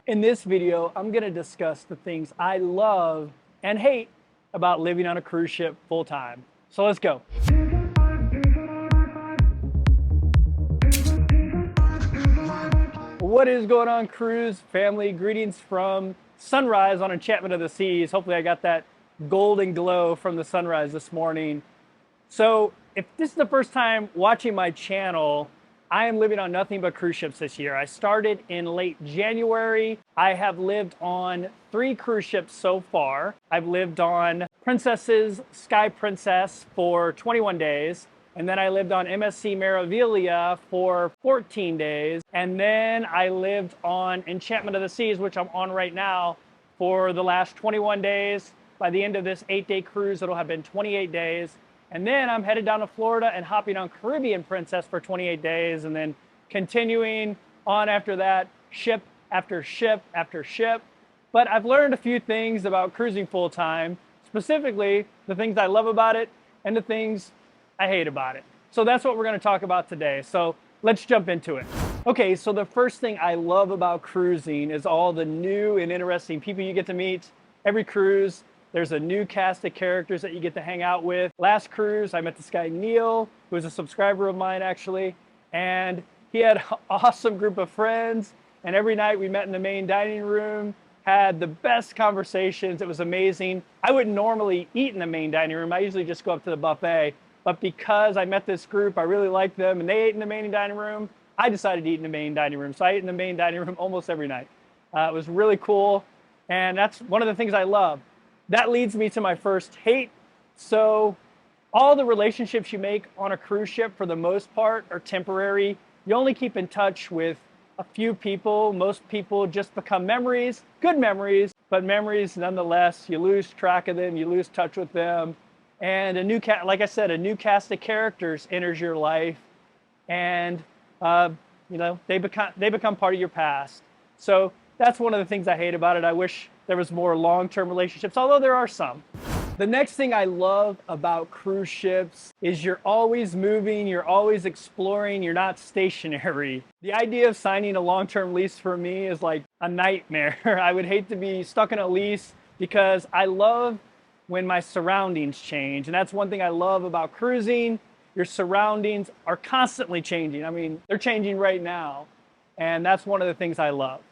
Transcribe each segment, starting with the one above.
In this video, I'm going to discuss the things I love and hate about living on a cruise ship full time. So let's go. What is going on, cruise family? Greetings from sunrise on Enchantment of the Seas. Hopefully I got that golden glow from the sunrise this morning. So if this is the first time watching my channel, I am living on nothing but cruise ships this year. I started in late January. I have lived on 3 cruise ships so far. I've lived on Princess's Sky Princess for 21 days. And then I lived on MSC Meraviglia for 14 days. And then I lived on Enchantment of the Seas, which I'm on right now, for the last 21 days. By the end of this 8-day cruise, it'll have been 28 days. And then I'm headed down to Florida and hopping on Caribbean Princess for 28 days, and then continuing on after that, ship after ship after ship. But I've learned a few things about cruising full time, specifically the things I love about it and the things I hate about it. So that's what we're going to talk about today. So let's jump into it. Okay, so the first thing I love about cruising is all the new and interesting people you get to meet. Every cruise, there's a new cast of characters that you get to hang out with. Last cruise, I met this guy, Neil, who was a subscriber of mine, actually. And he had an awesome group of friends. And every night we met in the main dining room, had the best conversations. It was amazing. I wouldn't normally eat in the main dining room. I usually just go up to the buffet. But because I met this group, I really liked them, and they ate in the main dining room, I decided to eat in the main dining room. So I ate in the main dining room almost every night. It was really cool. And that's one of the things I love. That leads me to my first hate. So all the relationships you make on a cruise ship, for the most part, are temporary. You only keep in touch with a few people. Most people just become memories, good memories, but memories nonetheless. You lose track of them, you lose touch with them. And like I said, a new cast of characters enters your life, and they become part of your past. So that's one of the things I hate about it. I wish there was more long-term relationships, although there are some. The next thing I love about cruise ships is you're always moving, you're always exploring, you're not stationary. The idea of signing a long-term lease for me is like a nightmare. I would hate to be stuck in a lease because I love when my surroundings change. And that's one thing I love about cruising. Your surroundings are constantly changing. I mean, they're changing right now. And that's one of the things I love.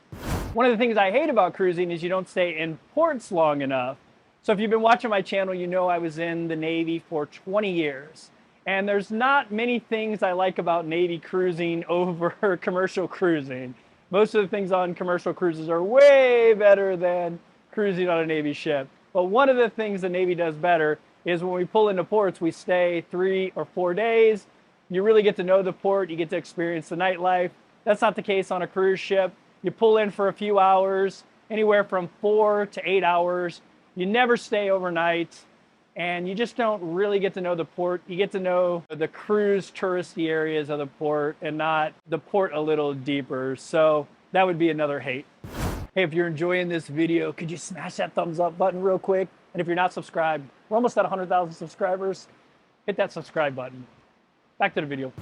One of the things I hate about cruising is you don't stay in ports long enough. So if you've been watching my channel, you know I was in the Navy for 20 years. And there's not many things I like about Navy cruising over commercial cruising. Most of the things on commercial cruises are way better than cruising on a Navy ship. But one of the things the Navy does better is when we pull into ports, we stay 3 or 4 days. You really get to know the port, you get to experience the nightlife. That's not the case on a cruise ship. You pull in for a few hours, anywhere from 4 to 8 hours. You never stay overnight, and you just don't really get to know the port. You get to know the cruise touristy areas of the port and not the port a little deeper. So that would be another hate. Hey, if you're enjoying this video, could you smash that thumbs up button real quick? And if you're not subscribed, we're almost at 100,000 subscribers. Hit that subscribe button. Back to the video.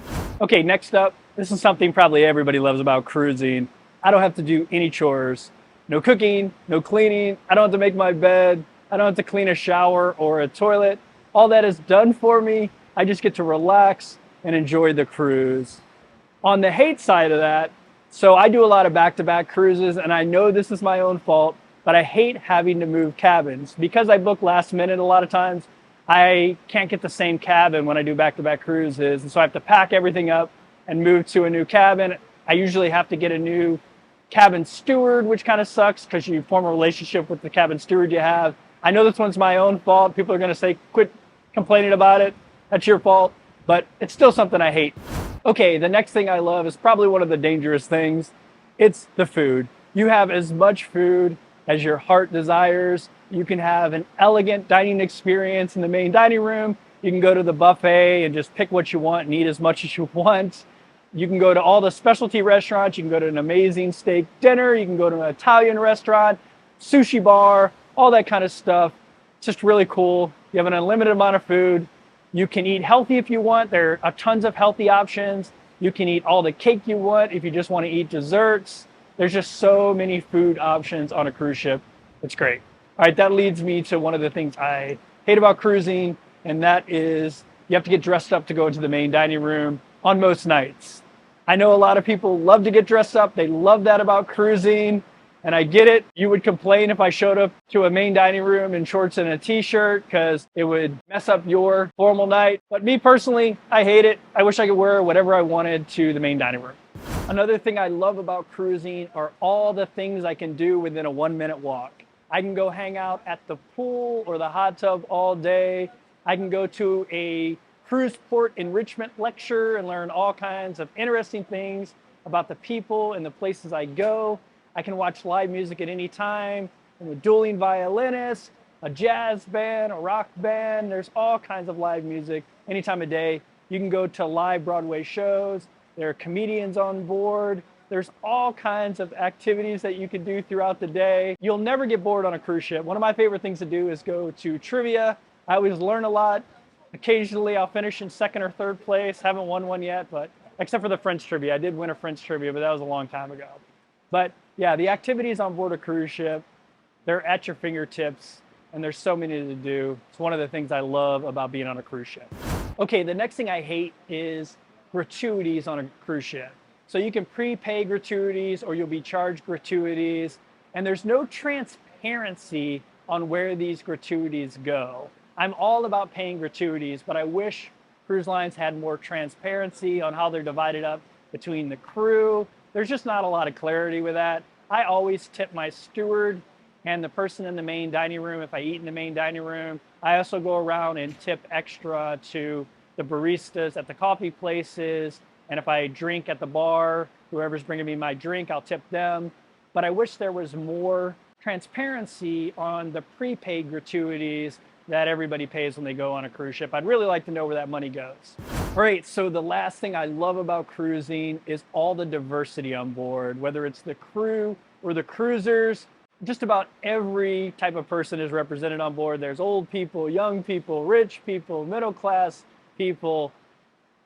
Okay, next up, this is something probably everybody loves about cruising. I don't have to do any chores. No cooking, no cleaning. I don't have to make my bed. I don't have to clean a shower or a toilet. All that is done for me. I just get to relax and enjoy the cruise. On the hate side of that, so I do a lot of back-to-back cruises, and I know this is my own fault, but I hate having to move cabins. Because I book last minute a lot of times, I can't get the same cabin when I do back-to-back cruises, and so I have to pack everything up and move to a new cabin. I usually have to get a new cabin steward, which kind of sucks because you form a relationship with the cabin steward you have. I know this one's my own fault. People are going to say, quit complaining about it. That's your fault. But it's still something I hate. Okay, the next thing I love is probably one of the dangerous things. It's the food. You have as much food as your heart desires. You can have an elegant dining experience in the main dining room. You can go to the buffet and just pick what you want and eat as much as you want. You can go to all the specialty restaurants. You can go to an amazing steak dinner. You can go to an Italian restaurant, sushi bar, all that kind of stuff. It's just really cool. You have an unlimited amount of food. You can eat healthy if you want. There are tons of healthy options. You can eat all the cake you want if you just want to eat desserts. There's just so many food options on a cruise ship. It's great. All right, that leads me to one of the things I hate about cruising, and that is you have to get dressed up to go into the main dining room on most nights. I know a lot of people love to get dressed up. They love that about cruising, and I get it. You would complain if I showed up to a main dining room in shorts and a t-shirt because it would mess up your formal night. But me personally, I hate it. I wish I could wear whatever I wanted to the main dining room. Another thing I love about cruising are all the things I can do within a 1-minute walk. I can go hang out at the pool or the hot tub all day. I can go to a cruise port enrichment lecture and learn all kinds of interesting things about the people and the places I go. I can watch live music at any time. I'm a dueling violinist, a jazz band, a rock band. There's all kinds of live music any time of day. You can go to live Broadway shows. There are comedians on board. There's all kinds of activities that you can do throughout the day. You'll never get bored on a cruise ship. One of my favorite things to do is go to trivia. I always learn a lot. Occasionally I'll finish in second or third place. Haven't won one yet, but except for the French trivia. I did win a French trivia, but that was a long time ago. But yeah, the activities on board a cruise ship, they're at your fingertips, and there's so many to do. It's one of the things I love about being on a cruise ship. Okay, the next thing I hate is gratuities on a cruise ship. So you can prepay gratuities or you'll be charged gratuities, and there's no transparency on where these gratuities go. I'm all about paying gratuities, but I wish cruise lines had more transparency on how they're divided up between the crew. There's just not a lot of clarity with that. I always tip my steward and the person in the main dining room if I eat in the main dining room. I also go around and tip extra to the baristas at the coffee places, and if I drink at the bar, whoever's bringing me my drink, I'll tip them. But I wish there was more transparency on the prepaid gratuities that everybody pays when they go on a cruise ship. I'd really like to know where that money goes. All right, so the last thing I love about cruising is all the diversity on board, whether it's the crew or the cruisers. Just about every type of person is represented on board. There's old people, young people, rich people, middle class people,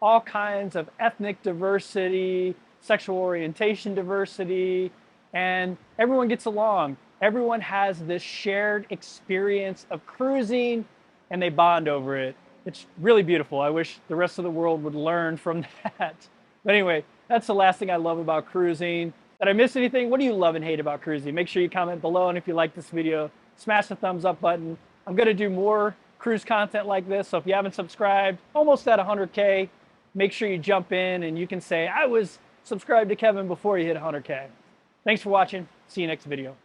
all kinds of ethnic diversity, sexual orientation diversity, and everyone gets along. Everyone has this shared experience of cruising and they bond over it. It's really beautiful. I wish the rest of the world would learn from that. But anyway, that's the last thing I love about cruising. Did I miss anything? What do you love and hate about cruising? Make sure you comment below, and if you like this video, smash the thumbs up button. I'm gonna do more cruise content like this, so if you haven't subscribed, almost at 100K, make sure you jump in and you can say, I was subscribed to Kevin before you hit 100K. Thanks for watching. See you next video.